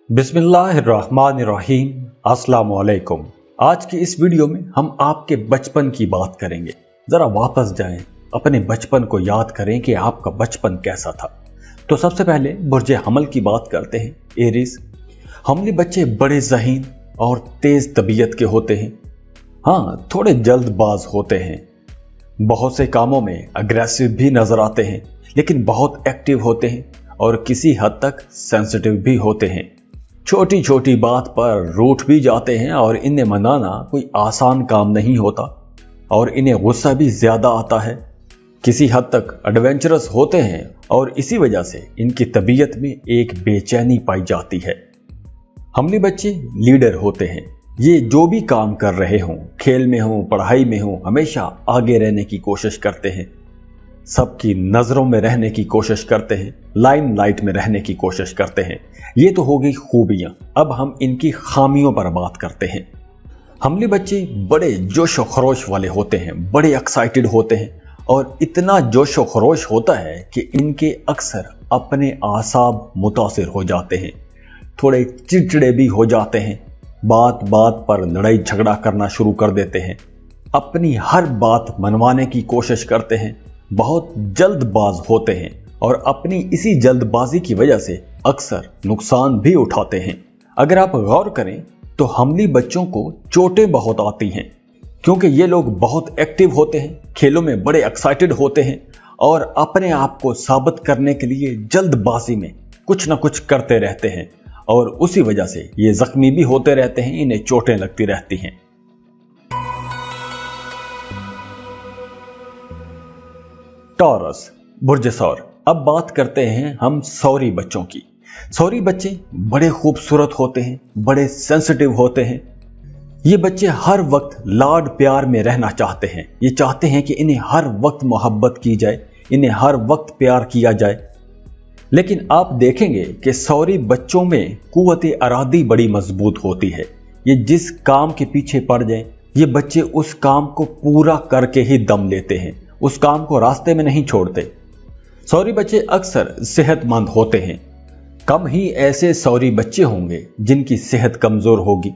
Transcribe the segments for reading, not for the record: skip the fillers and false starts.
बिस्मिल्लाहिर्रहमानिर्रहीम। अस्सलाम वालेकुम। आज की इस वीडियो में हम आपके बचपन की बात करेंगे। जरा वापस जाएं, अपने बचपन को याद करें कि आपका बचपन कैसा था। तो सबसे पहले बुर्ज हमल की बात करते हैं। एरीज हमली बच्चे बड़े ज़हीन और तेज तबीयत के होते हैं। हाँ, थोड़े जल्दबाज होते हैं, बहुत से कामों में अग्रेसिव भी नजर आते हैं, लेकिन बहुत एक्टिव होते हैं और किसी हद तक सेंसिटिव भी होते हैं। छोटी छोटी बात पर रूठ भी जाते हैं और इन्हें मनाना कोई आसान काम नहीं होता और इन्हें गुस्सा भी ज्यादा आता है। किसी हद तक एडवेंचरस होते हैं और इसी वजह से इनकी तबीयत में एक बेचैनी पाई जाती है। हमली बच्चे लीडर होते हैं। ये जो भी काम कर रहे हों, खेल में हों, पढ़ाई में हों, हमेशा आगे रहने की कोशिश करते हैं, सबकी नजरों में रहने की कोशिश करते हैं, लाइमलाइट में रहने की कोशिश करते हैं। ये तो हो गई खूबियां। अब हम इनकी खामियों पर बात करते हैं। हमली बच्चे बड़े जोश व खरोश वाले होते हैं, बड़े एक्साइटेड होते हैं और इतना जोश व खरोश होता है कि इनके अक्सर अपने आसाब मुतासिर हो जाते हैं, थोड़े चिड़चिड़े भी हो जाते हैं, बात बात पर लड़ाई झगड़ा करना शुरू कर देते हैं, अपनी हर बात मनवाने की कोशिश करते हैं, बहुत जल्दबाज होते हैं और अपनी इसी जल्दबाजी की वजह से अक्सर नुकसान भी उठाते हैं। अगर आप गौर करें तो हमली बच्चों को चोटें बहुत आती हैं, क्योंकि ये लोग बहुत एक्टिव होते हैं, खेलों में बड़े एक्साइटेड होते हैं और अपने आप को साबित करने के लिए जल्दबाजी में कुछ ना कुछ करते रहते हैं और उसी वजह से ये जख्मी भी होते रहते हैं, इन्हें चोटें लगती रहती हैं। टॉरस बुर्ज सौर। अब बात करते हैं हम सौरी बच्चों की। सौरी बच्चे बड़े खूबसूरत होते हैं, बड़े सेंसिटिव होते हैं। ये बच्चे हर वक्त लाड प्यार में रहना चाहते हैं। ये चाहते हैं कि इन्हें हर वक्त मोहब्बत की जाए, इन्हें हर वक्त प्यार किया जाए। लेकिन आप देखेंगे कि सौरी बच्चों में कुव्वत अरादी बड़ी मजबूत होती है। ये जिस काम के पीछे पड़ जाएं, ये बच्चे उस काम को पूरा करके ही दम लेते हैं, उस काम को रास्ते में नहीं छोड़ते। सौरी बच्चे अक्सर सेहतमंद होते हैं। कम ही ऐसे सौरी बच्चे होंगे जिनकी सेहत कमजोर होगी।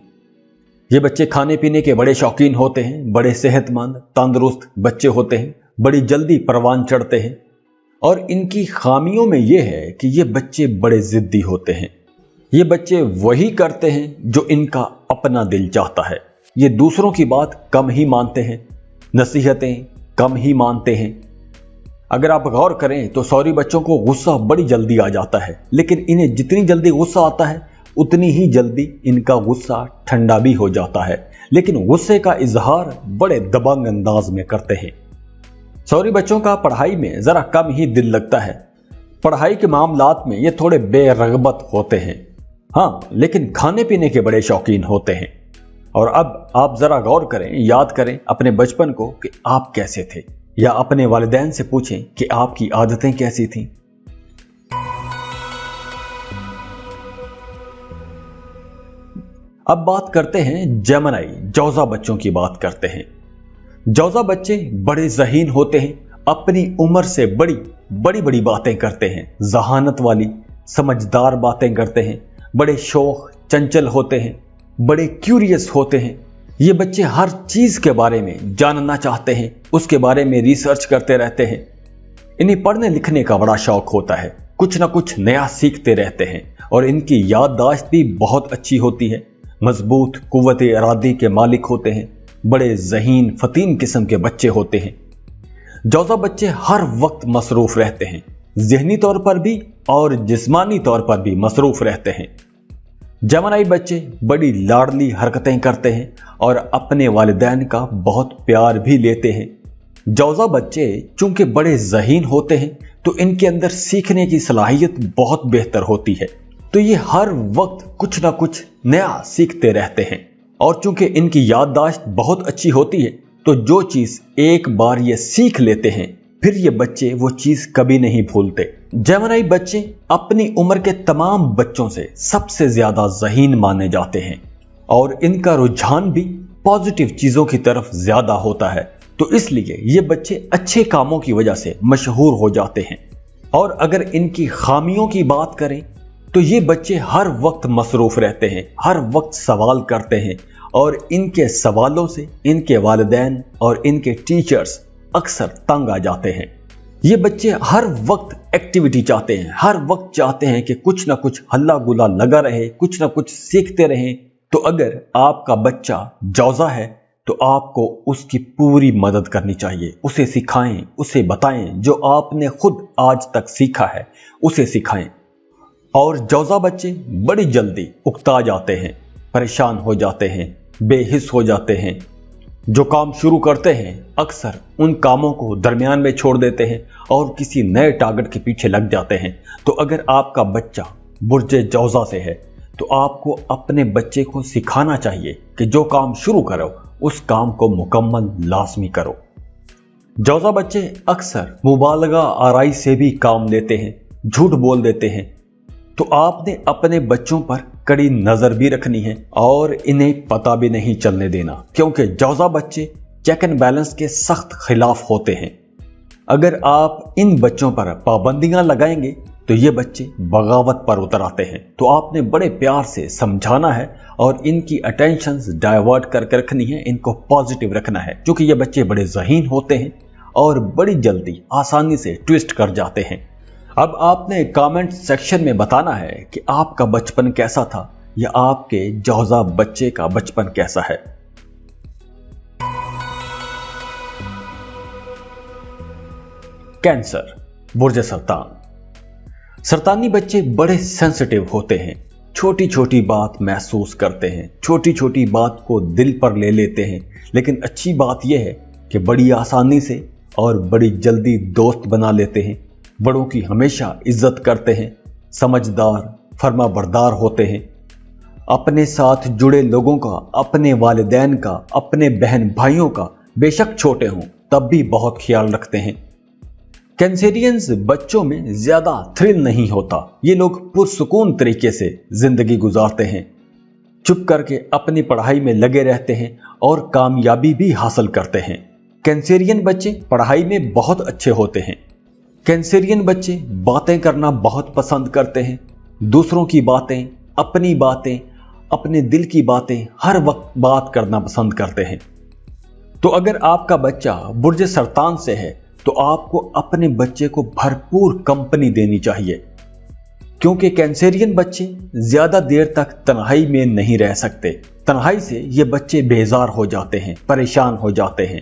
ये बच्चे खाने पीने के बड़े शौकीन होते हैं, बड़े सेहतमंद तंदुरुस्त बच्चे होते हैं, बड़ी जल्दी परवान चढ़ते हैं। और इनकी खामियों में यह है कि ये बच्चे बड़े जिद्दी होते हैं। ये बच्चे वही करते हैं जो इनका अपना दिल चाहता है। ये दूसरों की बात कम ही मानते हैं, नसीहतें कम ही मानते हैं। अगर आप गौर करें तो सौरी बच्चों को गुस्सा बड़ी जल्दी आ जाता है, लेकिन इन्हें जितनी जल्दी गुस्सा आता है उतनी ही जल्दी इनका गुस्सा ठंडा भी हो जाता है, लेकिन गुस्से का इजहार बड़े दबंग अंदाज में करते हैं। सौरी बच्चों का पढ़ाई में जरा कम ही दिल लगता है। पढ़ाई के मामलात में ये थोड़े बेरगबत होते हैं, हाँ, लेकिन खाने पीने के बड़े शौकीन होते हैं। और अब आप जरा गौर करें, याद करें अपने बचपन को कि आप कैसे थे, या अपने वालिदैन से पूछें कि आपकी आदतें कैसी थीं। अब बात करते हैं जेमिनी जौजा बच्चों की बात करते हैं। जौजा बच्चे बड़े ज़हीन होते हैं, अपनी उम्र से बड़ी बड़ी बड़ी बातें करते हैं, जहानत वाली समझदार बातें करते हैं, बड़े शौक चंचल होते हैं, बड़े क्यूरियस होते हैं। ये बच्चे हर चीज के बारे में जानना चाहते हैं, उसके बारे में रिसर्च करते रहते हैं। इन्हें पढ़ने लिखने का बड़ा शौक होता है, कुछ ना कुछ नया सीखते रहते हैं और इनकी याददाश्त भी बहुत अच्छी होती है। मजबूत कुव्वत इरादी के मालिक होते हैं, बड़े ज़हीन फतीन किस्म के बच्चे होते हैं। जौजा बच्चे हर वक्त मसरूफ रहते हैं, ज़हनी तौर पर भी और जिस्मानी तौर पर भी मसरूफ रहते हैं। जेमिनी बच्चे बड़ी लाडली हरकतें करते हैं और अपने वालिदैन का बहुत प्यार भी लेते हैं। जौजा बच्चे चूंकि बड़े ज़हीन होते हैं तो इनके अंदर सीखने की सलाहियत बहुत बेहतर होती है, तो ये हर वक्त कुछ ना कुछ नया सीखते रहते हैं। और चूंकि इनकी याददाश्त बहुत अच्छी होती है तो जो चीज़ एक बार ये सीख लेते हैं फिर ये बच्चे वो चीज़ कभी नहीं भूलते। जेमिनी बच्चे अपनी उम्र के तमाम बच्चों से सबसे ज्यादा ज़हीन माने जाते हैं और इनका रुझान भी पॉजिटिव चीजों की तरफ ज्यादा होता है, तो इसलिए ये बच्चे अच्छे कामों की वजह से मशहूर हो जाते हैं। और अगर इनकी खामियों की बात करें तो ये बच्चे हर वक्त मसरूफ रहते हैं, हर वक्त सवाल करते हैं और इनके सवालों से इनके वालिदैन और इनके टीचर्स अक्सर तंग आ जाते हैं। ये बच्चे हर वक्त एक्टिविटी चाहते हैं, हर वक्त चाहते हैं कि कुछ ना कुछ हल्ला गुल्ला लगा रहे, कुछ ना कुछ सीखते रहें। तो अगर आपका बच्चा जौजा है तो आपको उसकी पूरी मदद करनी चाहिए। उसे सिखाएं, उसे बताएं, जो आपने खुद आज तक सीखा है उसे सिखाएं। और जौजा बच्चे बड़ी जल्दी उकता जाते हैं, परेशान हो जाते हैं, बेहिस हो जाते हैं। जो काम शुरू करते हैं अक्सर उन कामों को दरमियान में छोड़ देते हैं और किसी नए टारगेट के पीछे लग जाते हैं। तो अगर आपका बच्चा बुर्जे जौजा से है तो आपको अपने बच्चे को सिखाना चाहिए कि जो काम शुरू करो उस काम को मुकम्मल लाजमी करो। जौजा बच्चे अक्सर मुबालगा आराई से भी काम लेते हैं, झूठ बोल देते हैं। तो आपने अपने बच्चों पर कड़ी नजर भी रखनी है और इन्हें पता भी नहीं चलने देना, क्योंकि जौजा बच्चे चेक एंड बैलेंस के सख्त खिलाफ होते हैं। अगर आप इन बच्चों पर पाबंदियां लगाएंगे तो ये बच्चे बगावत पर उतर आते हैं। तो आपने बड़े प्यार से समझाना है और इनकी अटेंशन डाइवर्ट करके रखनी है, इनको पॉजिटिव रखना है, क्योंकि ये बच्चे बड़े ज़हीन होते हैं और बड़ी जल्दी आसानी से ट्विस्ट कर जाते हैं। अब आपने कमेंट सेक्शन में बताना है कि आपका बचपन कैसा था या आपके जौजा बच्चे का बचपन कैसा है। कैंसर, बुर्ज सरतान। सरतानी बच्चे बड़े सेंसिटिव होते हैं, छोटी छोटी बात महसूस करते हैं, छोटी छोटी बात को दिल पर ले लेते हैं। लेकिन अच्छी बात यह है कि बड़ी आसानी से और बड़ी जल्दी दोस्त बना लेते हैं, बड़ों की हमेशा इज्जत करते हैं, समझदार फर्माबरदार होते हैं, अपने साथ जुड़े लोगों का, अपने वालिदैन का, अपने बहन भाइयों का बेशक छोटे हों तब भी बहुत ख्याल रखते हैं। कैंसेरियंस बच्चों में ज्यादा थ्रिल नहीं होता, ये लोग पुरसुकून तरीके से जिंदगी गुजारते हैं, चुप करके अपनी पढ़ाई में लगे रहते हैं और कामयाबी भी हासिल करते हैं। कैंसेरियन बच्चे पढ़ाई में बहुत अच्छे होते हैं। कैंसेरियन बच्चे बातें करना बहुत पसंद करते हैं, दूसरों की बातें, अपनी बातें, अपने दिल की बातें हर वक्त बात करना पसंद करते हैं। तो अगर आपका बच्चा बुर्ज सरतान से है तो आपको अपने बच्चे को भरपूर कंपनी देनी चाहिए, क्योंकि कैंसेरियन बच्चे ज्यादा देर तक तन्हाई में नहीं रह सकते। तन्हाई से ये बच्चे बेजार हो जाते हैं, परेशान हो जाते हैं।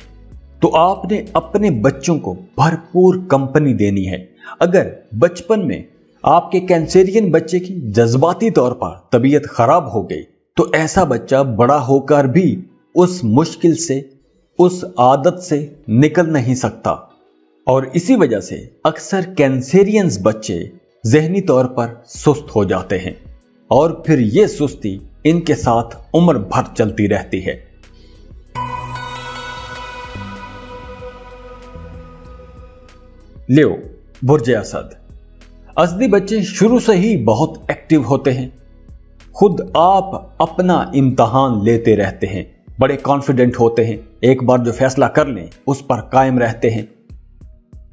तो आपने अपने बच्चों को भरपूर कंपनी देनी है। अगर बचपन में आपके कैंसेरियन बच्चे की जज्बाती तौर पर तबीयत खराब हो गई तो ऐसा बच्चा बड़ा होकर भी उस मुश्किल से, उस आदत से निकल नहीं सकता। और इसी वजह से अक्सर कैंसेरियंस बच्चे ज़हनी तौर पर सुस्त हो जाते हैं और फिर ये सुस्ती इनके साथ उम्र भर चलती रहती है। लियो, बुर्ज असद। असदी बच्चे शुरू से ही बहुत एक्टिव होते हैं, खुद आप अपना इम्तहान लेते रहते हैं, बड़े कॉन्फिडेंट होते हैं, एक बार जो फैसला कर लें उस पर कायम रहते हैं,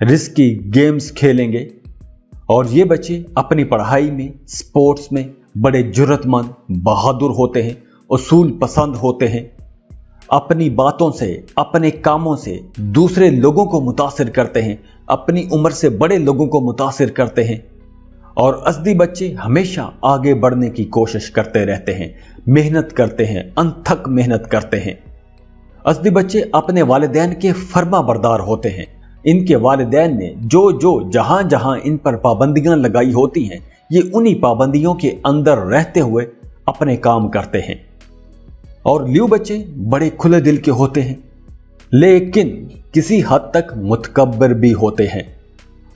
रिस्की गेम्स खेलेंगे। और ये बच्चे अपनी पढ़ाई में, स्पोर्ट्स में बड़े जुर्रतमंद, बहादुर होते हैं, उसूल पसंद होते हैं, अपनी बातों से, अपने कामों से दूसरे लोगों को मुतासिर करते हैं, अपनी उम्र से बड़े लोगों को मुतासिर करते हैं। और असदी बच्चे हमेशा आगे बढ़ने की कोशिश करते रहते हैं, मेहनत करते हैं, अनथक मेहनत करते हैं। असदी बच्चे अपने वालिदैन के फर्मा बरदार होते हैं। इनके वालिदैन ने जो जहां जहां इन पर पाबंदियां लगाई होती हैं, ये उन्हीं पाबंदियों के अंदर रहते हुए अपने काम करते हैं। और लियो बच्चे बड़े खुले दिल के होते हैं, लेकिन किसी हद तक मुतकब्बिर भी होते हैं।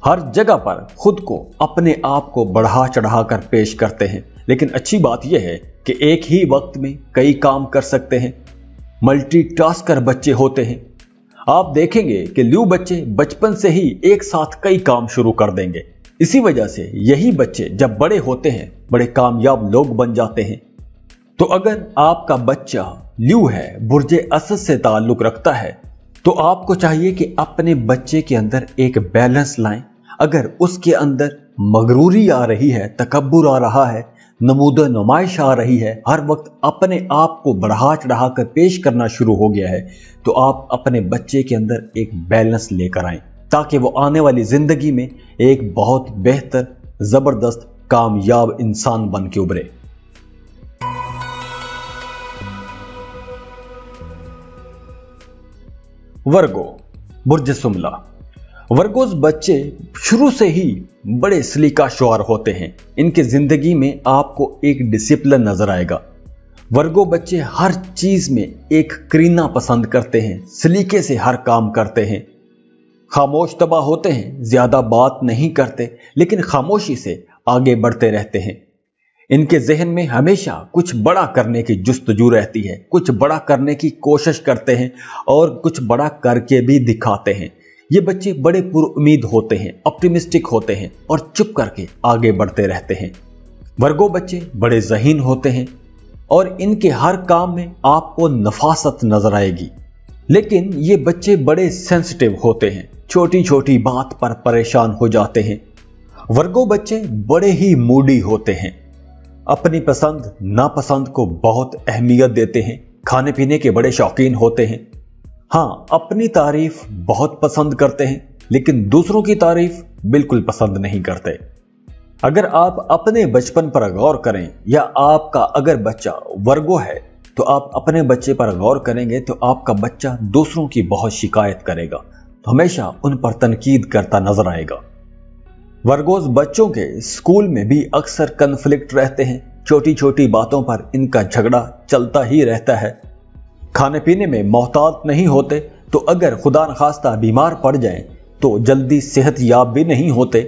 हर जगह पर खुद को, अपने आप को बढ़ा चढ़ा कर पेश करते हैं। लेकिन अच्छी बात यह है कि एक ही वक्त में कई काम कर सकते हैं, मल्टीटास्कर बच्चे होते हैं। आप देखेंगे कि लियो बच्चे बचपन से ही एक साथ कई काम शुरू कर देंगे। इसी वजह से यही बच्चे जब बड़े होते हैं बड़े कामयाब लोग बन जाते हैं। तो अगर आपका बच्चा लियो है, बुर्ज असद से ताल्लुक रखता है, तो आपको चाहिए कि अपने बच्चे के अंदर एक बैलेंस लाएं, अगर उसके अंदर मगरूरी आ रही है, तकब्बुर आ रहा है, नमूद नुमाइश आ रही है, हर वक्त अपने आप को बढ़ा चढ़ा कर पेश करना शुरू हो गया है, तो आप अपने बच्चे के अंदर एक बैलेंस लेकर आएं, ताकि वो आने वाली जिंदगी में एक बहुत बेहतर, जबरदस्त, कामयाब इंसान बन के उभरे। वर्गो, बुर्ज सुमला। वर्गोस बच्चे शुरू से ही बड़े सलीका शुआर होते हैं। इनके जिंदगी में आपको एक डिसिप्लिन नजर आएगा। वर्गो बच्चे हर चीज में एक करीना पसंद करते हैं, सलीके से हर काम करते हैं, खामोश तबा होते हैं, ज्यादा बात नहीं करते, लेकिन खामोशी से आगे बढ़ते रहते हैं। इनके जहन में हमेशा कुछ बड़ा करने की जुस्तजू रहती है, कुछ बड़ा करने की कोशिश करते हैं और कुछ बड़ा करके भी दिखाते हैं। ये बच्चे बड़े पुरुउम्मीद होते हैं, ऑप्टिमिस्टिक होते हैं और चुप करके आगे बढ़ते रहते हैं। वर्गो बच्चे बड़े ज़हीन होते हैं और इनके हर काम में आपको नफासत नजर आएगी। लेकिन ये बच्चे बड़े सेंसिटिव होते हैं, छोटी छोटी बात पर परेशान हो जाते हैं। वर्गो बच्चे बड़े ही मूडी होते हैं, अपनी पसंद नापसंद को बहुत अहमियत देते हैं, खाने पीने के बड़े शौकीन होते हैं। हाँ, अपनी तारीफ बहुत पसंद करते हैं, लेकिन दूसरों की तारीफ बिल्कुल पसंद नहीं करते। अगर आप अपने बचपन पर गौर करें या आपका अगर बच्चा वर्गो है तो आप अपने बच्चे पर गौर करेंगे तो आपका बच्चा दूसरों की बहुत शिकायत करेगा, तो हमेशा उन पर तनकीद करता नजर आएगा। वर्गोस बच्चों के स्कूल में भी अक्सर कन्फ्लिक्ट रहते हैं, छोटी छोटी बातों पर इनका झगड़ा चलता ही रहता है। खाने पीने में मोहतात नहीं होते, तो अगर खुदा न खास्ता बीमार पड़ जाएं तो जल्दी सेहत याब भी नहीं होते,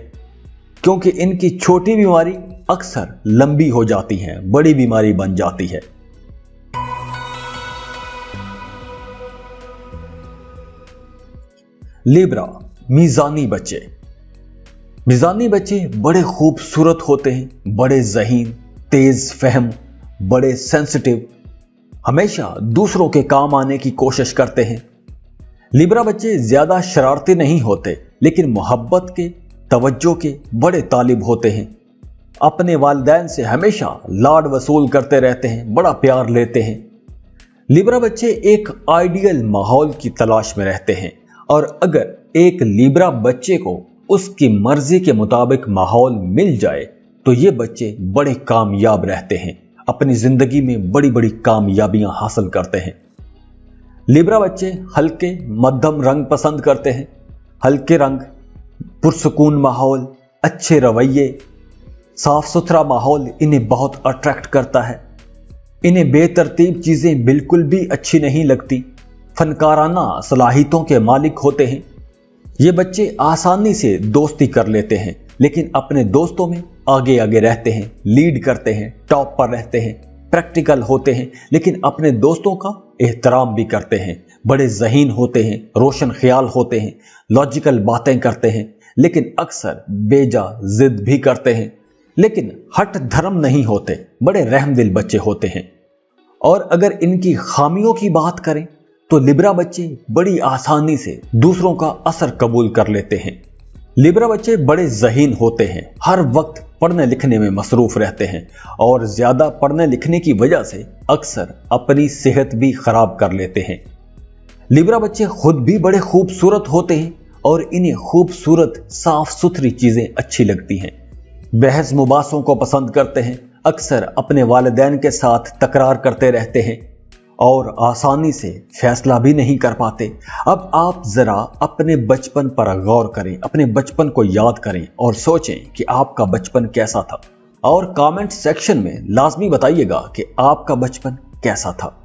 क्योंकि इनकी छोटी बीमारी अक्सर लंबी हो जाती है, बड़ी बीमारी बन जाती है। लिब्रा, मीजानी बच्चे। मीजानी बच्चे बड़े खूबसूरत होते हैं, बड़े ज़हीन, तेज फहम, बड़े सेंसिटिव, हमेशा दूसरों के काम आने की कोशिश करते हैं। लिब्रा बच्चे ज्यादा शरारती नहीं होते, लेकिन मोहब्बत के, तवज्जो के बड़े तालिब होते हैं। अपने वालिदैन से हमेशा लाड वसूल करते रहते हैं, बड़ा प्यार लेते हैं। लिब्रा बच्चे एक आइडियल माहौल की तलाश में रहते हैं, और अगर एक लिब्रा बच्चे को उसकी मर्जी के मुताबिक माहौल मिल जाए तो ये बच्चे बड़े कामयाब रहते हैं, अपनी जिंदगी में बड़ी बड़ी कामयाबियां हासिल करते हैं। लिब्रा बच्चे हल्के मध्यम रंग पसंद करते हैं। हल्के रंग, पुरसुकून माहौल, अच्छे रवैये, साफ सुथरा माहौल इन्हें बहुत अट्रैक्ट करता है। इन्हें बेतरतीब चीजें बिल्कुल भी अच्छी नहीं लगती। फनकाराना सलाहियतों के मालिक होते हैं। ये बच्चे आसानी से दोस्ती कर लेते हैं, लेकिन अपने दोस्तों में आगे आगे रहते हैं, लीड करते हैं, टॉप पर रहते हैं। प्रैक्टिकल होते हैं, लेकिन अपने दोस्तों का एहतराम भी करते हैं। बड़े ज़हीन होते हैं, रोशन ख्याल होते हैं, लॉजिकल बातें करते हैं, लेकिन अक्सर बेजा जिद भी करते हैं। लेकिन हट धर्म नहीं होते, बड़े रहमदिल बच्चे होते हैं। और अगर इनकी खामियों की बात करें तो लिब्रा बच्चे बड़ी आसानी से दूसरों का असर कबूल कर लेते हैं। लिब्रा बच्चे बड़े ज़हीन होते हैं, हर वक्त पढ़ने लिखने में मसरूफ रहते हैं और ज्यादा पढ़ने लिखने की वजह से अक्सर अपनी सेहत भी खराब कर लेते हैं। लिब्रा बच्चे खुद भी बड़े खूबसूरत होते हैं और इन्हें खूबसूरत साफ सुथरी चीजें अच्छी लगती हैं। बहस मुबासों को पसंद करते हैं, अक्सर अपने वालिदैन के साथ तकरार करते रहते हैं और आसानी से फैसला भी नहीं कर पाते। अब आप जरा अपने बचपन पर गौर करें, अपने बचपन को याद करें और सोचें कि आपका बचपन कैसा था, और कमेंट सेक्शन में लाजमी बताइएगा कि आपका बचपन कैसा था।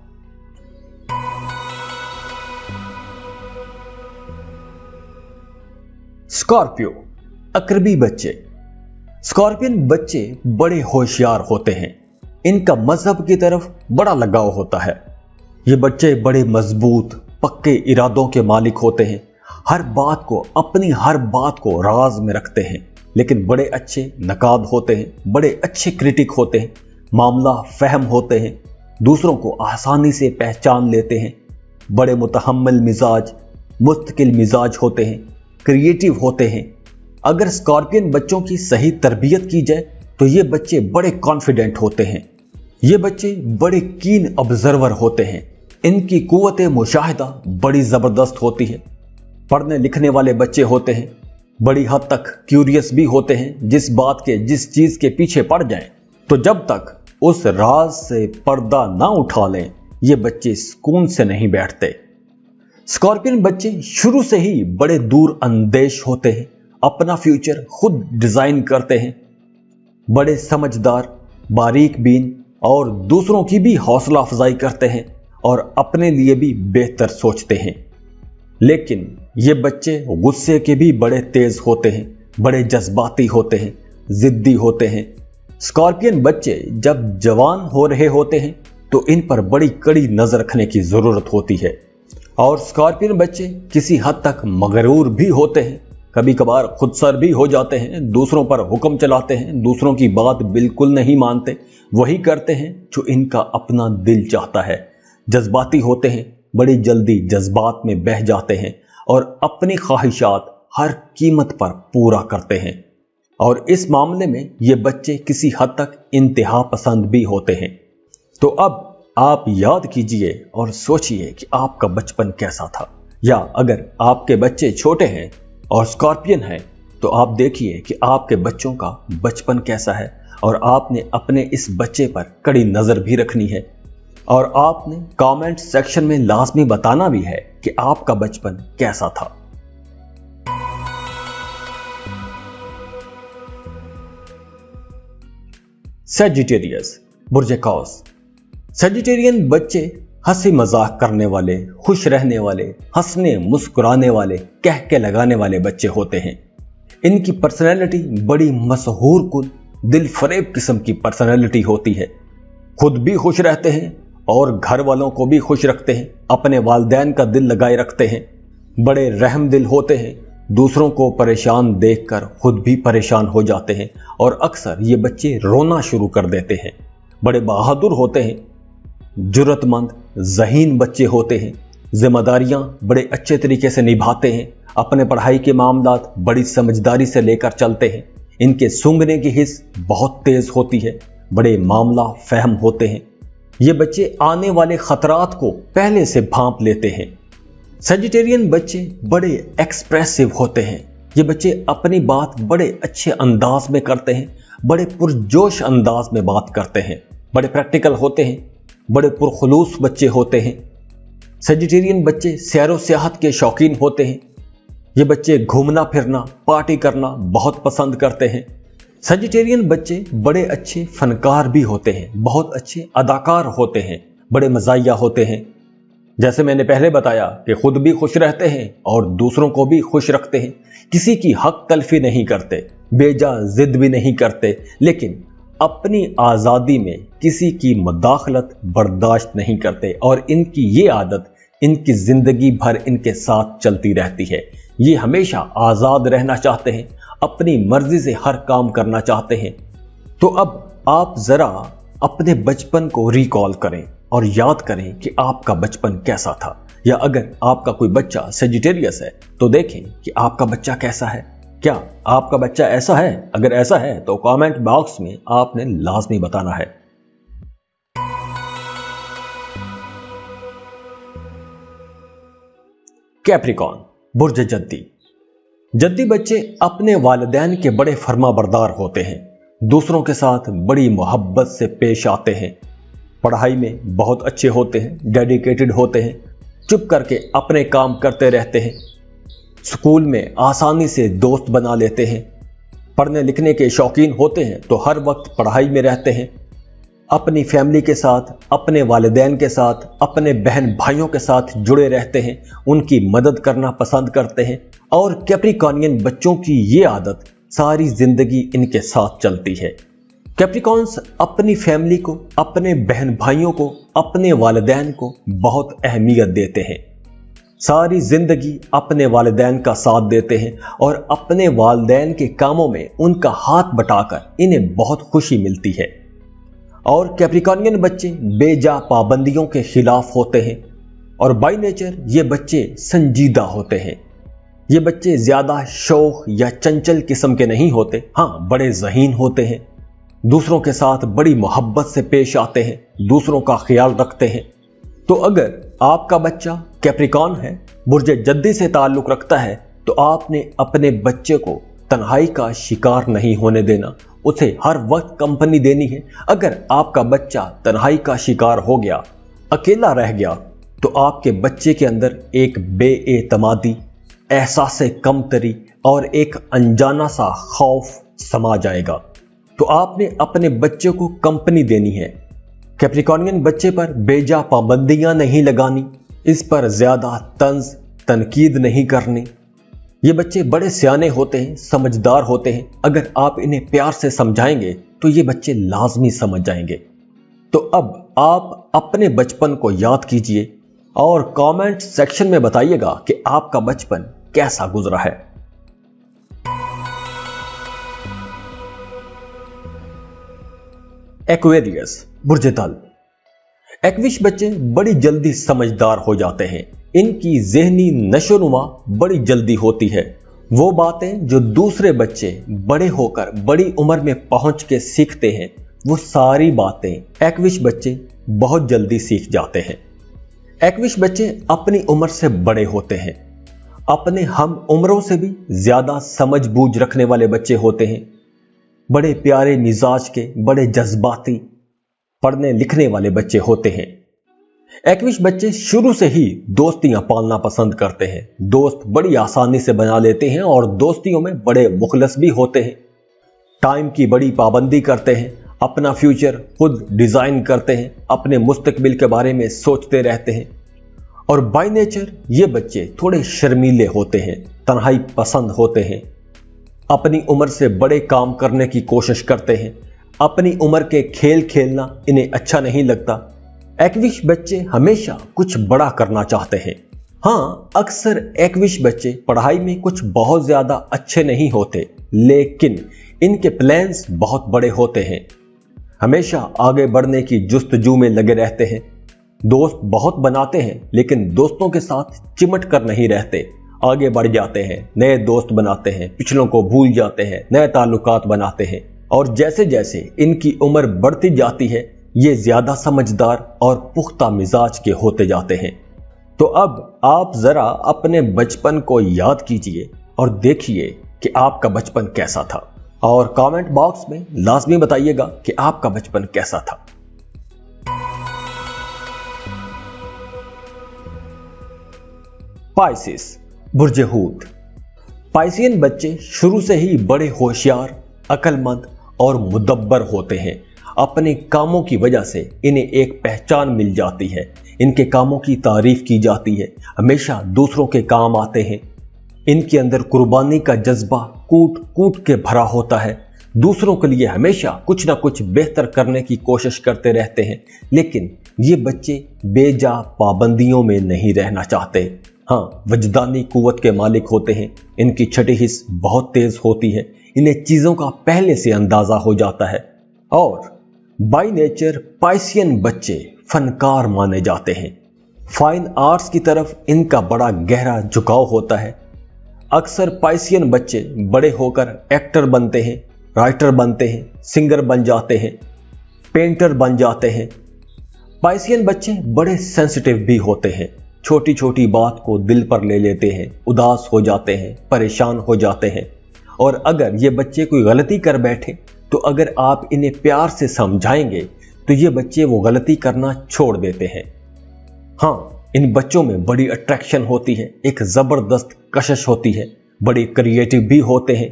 स्कॉर्पियो, अकरबी बच्चे। स्कॉर्पियन बच्चे बड़े होशियार होते हैं, इनका मजहब की तरफ बड़ा लगाव होता है। ये बच्चे बड़े मजबूत पक्के इरादों के मालिक होते हैं, अपनी हर बात को राज में रखते हैं, लेकिन बड़े अच्छे नकाद होते हैं, बड़े अच्छे क्रिटिक होते हैं, मामला फहम होते हैं, दूसरों को आसानी से पहचान लेते हैं, बड़े मुतहम्मिल मिजाज, मुस्तकिल मिजाज होते हैं, क्रिएटिव होते हैं, अगर स्कॉर्पियन बच्चों की सही तरबियत की जाए तो ये बच्चे बड़े कॉन्फिडेंट होते हैं। ये बच्चे बड़े कीन ऑब्जर्वर होते हैं। इनकी कुव्वत मुशाहिदा बड़ी जबरदस्त होती है। पढ़ने लिखने वाले बच्चे होते हैं। बड़ी हद तक क्यूरियस भी होते हैं। जिस चीज के पीछे पड़ जाएं तो जब तक उस राज से पर्दा ना उठा लें ये बच्चे सुकून से नहीं बैठते। स्कॉर्पियन बच्चे शुरू से ही बड़े दूर अंदेश होते हैं। अपना फ्यूचर खुद डिजाइन करते हैं। बड़े समझदार, बारीक बीन और दूसरों की भी हौसला अफजाई करते हैं और अपने लिए भी बेहतर सोचते हैं। लेकिन ये बच्चे गुस्से के भी बड़े तेज होते हैं, बड़े जज्बाती होते हैं, जिद्दी होते हैं। स्कॉर्पियन बच्चे जब जवान हो रहे होते हैं तो इन पर बड़ी कड़ी नजर रखने की जरूरत होती है। और स्कॉर्पियन बच्चे किसी हद तक मगरूर भी होते हैं। कभी कभार खुदसर भी हो जाते हैं, दूसरों पर हुक्म चलाते हैं, दूसरों की बात बिल्कुल नहीं मानते, वही करते हैं जो इनका अपना दिल चाहता है। जज्बाती होते हैं, बड़ी जल्दी जज्बात में बह जाते हैं और अपनी ख्वाहिशात हर कीमत पर पूरा करते हैं। और इस मामले में ये बच्चे किसी हद तक इंतहा पसंद भी होते हैं। तो अब आप याद कीजिए और सोचिए कि आपका बचपन कैसा था। या अगर आपके बच्चे छोटे हैं और स्कॉर्पियन हैं तो आप देखिए कि आपके बच्चों का बचपन कैसा है और आपने अपने इस बच्चे पर कड़ी नजर भी रखनी है। और आपने कमेंट सेक्शन में लाजमी बताना भी है कि आपका बचपन कैसा था। सेजिटेरियस, बुर्ज कौस। सेजिटेरियन बच्चे हंसी मजाक करने वाले, खुश रहने वाले, हंसने मुस्कुराने वाले, कह के लगाने वाले बच्चे होते हैं। इनकी पर्सनैलिटी बड़ी मशहूर कुन, दिल फरेब किस्म की पर्सनैलिटी होती है। खुद भी खुश रहते हैं और घर वालों को भी खुश रखते हैं। अपने वालिदैन का दिल लगाए रखते हैं। बड़े रहम दिल होते हैं। दूसरों को परेशान देखकर खुद भी परेशान हो जाते हैं और अक्सर ये बच्चे रोना शुरू कर देते हैं। बड़े बहादुर होते हैं। जुर्रतमंद, ज़हीन बच्चे होते हैं। जिम्मेदारियां बड़े अच्छे तरीके से निभाते हैं। अपने पढ़ाई के मामलात बड़ी समझदारी से लेकर चलते हैं। इनके सूंघने की हिस्स बहुत तेज होती है। बड़े मामला फहम होते हैं। ये बच्चे आने वाले खतरात को पहले से भांप लेते हैं। सेजिटेरियन बच्चे बड़े एक्सप्रेसिव होते हैं। ये बच्चे अपनी बात बड़े अच्छे अंदाज में करते हैं। बड़े पुरजोश अंदाज में बात करते हैं। बड़े प्रैक्टिकल होते हैं। बड़े पुरखुलूस बच्चे होते हैं। सेजिटेरियन बच्चे सैरो सियाहत के शौकीन होते हैं। ये बच्चे घूमना फिरना, पार्टी करना बहुत पसंद करते हैं। सेजिटेरियन बच्चे बड़े अच्छे फनकार भी होते हैं, बहुत अच्छे अदाकार होते हैं, बड़े मजाहिया होते हैं। जैसे मैंने पहले बताया कि खुद भी खुश रहते हैं और दूसरों को भी खुश रखते हैं। किसी की हक तलफी नहीं करते, बेजा जिद भी नहीं करते, लेकिन अपनी आज़ादी में किसी की मुदाखलत बर्दाश्त नहीं करते। और इनकी ये आदत इनकी जिंदगी भर इनके साथ चलती रहती है। ये हमेशा आज़ाद रहना चाहते हैं, अपनी मर्जी से हर काम करना चाहते हैं। तो अब आप जरा अपने बचपन को रिकॉल करें और याद करें कि आपका बचपन कैसा था। या अगर आपका कोई बच्चा सेजिटेरियस है तो देखें कि आपका बच्चा कैसा है। क्या आपका बच्चा ऐसा है? अगर ऐसा है तो कमेंट बॉक्स में आपने लाजमी बताना है। कैप्रिकॉन, बुर्ज जद्दी। जद्दी बच्चे अपने वालिदैन के बड़े फर्माबरदार होते हैं। दूसरों के साथ बड़ी मोहब्बत से पेश आते हैं। पढ़ाई में बहुत अच्छे होते हैं, डेडिकेटेड होते हैं, चुप करके अपने काम करते रहते हैं। स्कूल में आसानी से दोस्त बना लेते हैं। पढ़ने लिखने के शौकीन होते हैं तो हर वक्त पढ़ाई में रहते हैं। अपनी फैमिली के साथ, अपने वालिदैन के साथ, अपने बहन भाइयों के साथ जुड़े रहते हैं, उनकी मदद करना पसंद करते हैं। और कैप्रिकॉनियन बच्चों की ये आदत सारी जिंदगी इनके साथ चलती है। कैप्रिकॉन्स अपनी फैमिली को, अपने बहन भाइयों को, अपने वालिदैन को बहुत अहमियत देते हैं। सारी जिंदगी अपने वालिदैन का साथ देते हैं और अपने वालिदैन के कामों में उनका हाथ बटाकर इन्हें बहुत खुशी मिलती है। और कैप्रिकॉनियन बच्चे बेजा पाबंदियों के खिलाफ होते हैं और बाय नेचर ये बच्चे संजीदा होते हैं। یہ بچے زیادہ شوخ یا چنچل قسم کے نہیں ہوتے، ہاں بڑے ذہین ہوتے ہیں، دوسروں کے ساتھ بڑی محبت سے پیش آتے ہیں، دوسروں کا خیال رکھتے ہیں۔ تو اگر آپ کا بچہ کیپریکارن ہے، برج جدی سے تعلق رکھتا ہے، تو آپ نے اپنے بچے کو تنہائی کا شکار نہیں ہونے دینا، اسے ہر وقت کمپنی دینی ہے۔ اگر آپ کا بچہ تنہائی کا شکار ہو گیا، اکیلا رہ گیا، تو آپ کے بچے کے اندر ایک بے اعتمادی، احساس کمتری اور ایک انجانا سا خوف سما جائے گا۔ تو آپ نے اپنے بچے کو کمپنی دینی ہے۔ کیپریکارنین بچے پر بے جا پابندیاں نہیں لگانی، اس پر زیادہ طنز تنقید نہیں کرنی۔ یہ بچے بڑے سیانے ہوتے ہیں، سمجھدار ہوتے ہیں، اگر آپ انہیں پیار سے سمجھائیں گے تو یہ بچے لازمی سمجھ جائیں گے۔ تو اب آپ اپنے بچپن کو یاد کیجئے اور کامنٹ سیکشن میں بتائیے گا کہ آپ کا بچپن کیسا گزرا ہے۔ ایکویریس، برج تل۔ ایکویش بچے بڑی جلدی سمجھدار ہو جاتے ہیں، ان کی ذہنی نشو و نما بڑی جلدی ہوتی ہے۔ وہ باتیں جو دوسرے بچے بڑے ہو کر بڑی عمر میں پہنچ کے سیکھتے ہیں، وہ ساری باتیں ایکویش بچے بہت جلدی سیکھ جاتے ہیں۔ ایکویش بچے اپنی عمر سے بڑے ہوتے ہیں، اپنے ہم عمروں سے بھی زیادہ سمجھ بوجھ رکھنے والے بچے ہوتے ہیں، بڑے پیارے مزاج کے، بڑے جذباتی، پڑھنے لکھنے والے بچے ہوتے ہیں۔ ایکویش بچے شروع سے ہی دوستیاں پالنا پسند کرتے ہیں، دوست بڑی آسانی سے بنا لیتے ہیں اور دوستیوں میں بڑے مخلص بھی ہوتے ہیں، ٹائم کی بڑی پابندی کرتے ہیں، اپنا فیوچر خود ڈیزائن کرتے ہیں، اپنے مستقبل کے بارے میں سوچتے رہتے ہیں۔ اور بائی نیچر یہ بچے تھوڑے شرمیلے ہوتے ہیں، تنہائی پسند ہوتے ہیں، اپنی عمر سے بڑے کام کرنے کی کوشش کرتے ہیں، اپنی عمر کے کھیل کھیلنا انہیں اچھا نہیں لگتا۔ ایکویش بچے ہمیشہ کچھ بڑا کرنا چاہتے ہیں۔ ہاں، اکثر ایکویش بچے پڑھائی میں کچھ بہت زیادہ اچھے نہیں ہوتے، لیکن ان کے پلانز بہت بڑے ہوتے ہیں، ہمیشہ آگے بڑھنے کی جستجو میں لگے رہتے ہیں، دوست بہت بناتے ہیں، لیکن دوستوں کے ساتھ چمٹ کر نہیں رہتے، آگے بڑھ جاتے ہیں، نئے دوست بناتے ہیں، پچھلوں کو بھول جاتے ہیں، نئے تعلقات بناتے ہیں، اور جیسے جیسے ان کی عمر بڑھتی جاتی ہے، یہ زیادہ سمجھدار اور پختہ مزاج کے ہوتے جاتے ہیں۔ تو اب آپ ذرا اپنے بچپن کو یاد کیجئے اور دیکھیے کہ آپ کا بچپن کیسا تھا، اور کامنٹ باکس میں لازمی بتائیے گا کہ آپ کا بچپن کیسا تھا۔ پائسس، برج حوت۔ پائسین بچے شروع سے ہی بڑے ہوشیار، عقل مند اور مدبر ہوتے ہیں۔ اپنے کاموں کی وجہ سے انہیں ایک پہچان مل جاتی ہے، ان کے کاموں کی تعریف کی جاتی ہے، ہمیشہ دوسروں کے کام آتے ہیں، ان کے اندر قربانی کا جذبہ کوٹ کوٹ کے بھرا ہوتا ہے، دوسروں کے لیے ہمیشہ کچھ نہ کچھ بہتر کرنے کی کوشش کرتے رہتے ہیں، لیکن یہ بچے بے جا پابندیوں میں نہیں رہنا چاہتے۔ ہاں، وجدانی قوت کے مالک ہوتے ہیں، ان کی چھٹی حس بہت تیز ہوتی ہے، انہیں چیزوں کا پہلے سے اندازہ ہو جاتا ہے، اور بائی نیچر پائسین بچے فنکار مانے جاتے ہیں، فائن آرٹس کی طرف ان کا بڑا گہرا جھکاؤ ہوتا ہے۔ اکثر پائسین بچے بڑے ہو کر ایکٹر بنتے ہیں، رائٹر بنتے ہیں، سنگر بن جاتے ہیں، پینٹر بن جاتے ہیں۔ پائسین بچے بڑے سینسٹیو بھی ہوتے ہیں، چھوٹی چھوٹی بات کو دل پر لے لیتے ہیں، اداس ہو جاتے ہیں، پریشان ہو جاتے ہیں، اور اگر یہ بچے کوئی غلطی کر بیٹھے تو اگر آپ انہیں پیار سے سمجھائیں گے تو یہ بچے وہ غلطی کرنا چھوڑ دیتے ہیں۔ ہاں، ان بچوں میں بڑی اٹریکشن ہوتی ہے، ایک زبردست کشش ہوتی ہے، بڑے کریٹیو بھی ہوتے ہیں،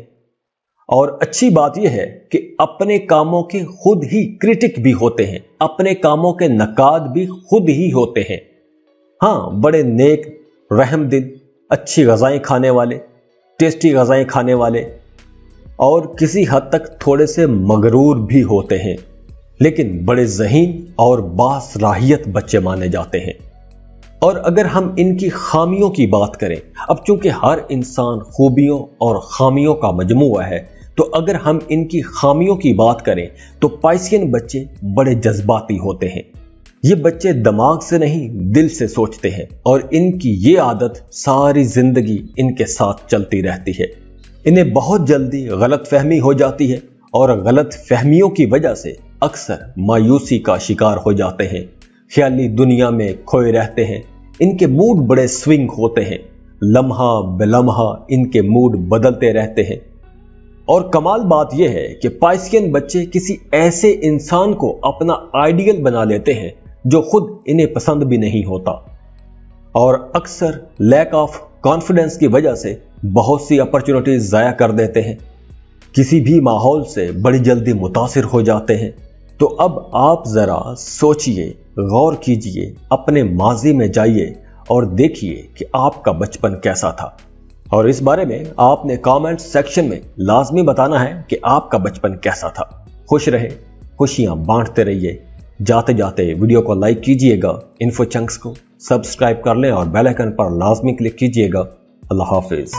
اور اچھی بات یہ ہے کہ اپنے کاموں کے خود ہی کرٹک بھی ہوتے ہیں، اپنے کاموں کے نقاد بھی خود ہی ہوتے ہیں۔ ہاں، بڑے نیک، رحم دل، اچھی غذائیں کھانے والے، ٹیسٹی غذائیں کھانے والے، اور کسی حد تک تھوڑے سے مغرور بھی ہوتے ہیں، لیکن بڑے ذہین اور باصلاحیت بچے مانے جاتے ہیں۔ اور اگر ہم ان کی خامیوں کی بات کریں، اب چونکہ ہر انسان خوبیوں اور خامیوں کا مجموعہ ہے، تو اگر ہم ان کی خامیوں کی بات کریں تو پائسین بچے بڑے جذباتی ہوتے ہیں، ये बच्चे दिमाग से नहीं दिल से सोचते हैं और इनकी ये आदत सारी जिंदगी इनके साथ चलती रहती है। इन्हें बहुत जल्दी गलतफहमी हो जाती है और गलतफहमियों की वजह से अक्सर मायूसी का शिकार हो जाते हैं, ख्याली दुनिया में खोए रहते हैं। इनके मूड बड़े स्विंग होते हैं, लम्हा बेलम्हा इनके मूड बदलते रहते हैं। और कमाल बात यह है कि पाइसियन बच्चे किसी ऐसे इंसान को अपना आइडियल बना लेते हैं जो खुद इन्हें पसंद भी नहीं होता, और अक्सर लैक ऑफ कॉन्फिडेंस की वजह से बहुत सी अपॉर्चुनिटीज ज़ाया कर देते हैं, किसी भी माहौल से बड़ी जल्दी मुतासिर हो जाते हैं। तो अब आप ज़रा सोचिए, गौर कीजिए, अपने माजी में जाइए और देखिए कि आपका बचपन कैसा था। और इस बारे में आपने कमेंट सेक्शन में लाजमी बताना है कि आपका बचपन कैसा था। खुश रहे, खुशियां बांटते रहिए। जाते जाते वीडियो को लाइक कीजिएगा, इन्फो चंक्स को सब्सक्राइब कर लें और बेल आइकन पर लाजमी क्लिक कीजिएगा। अल्लाह हाफिज।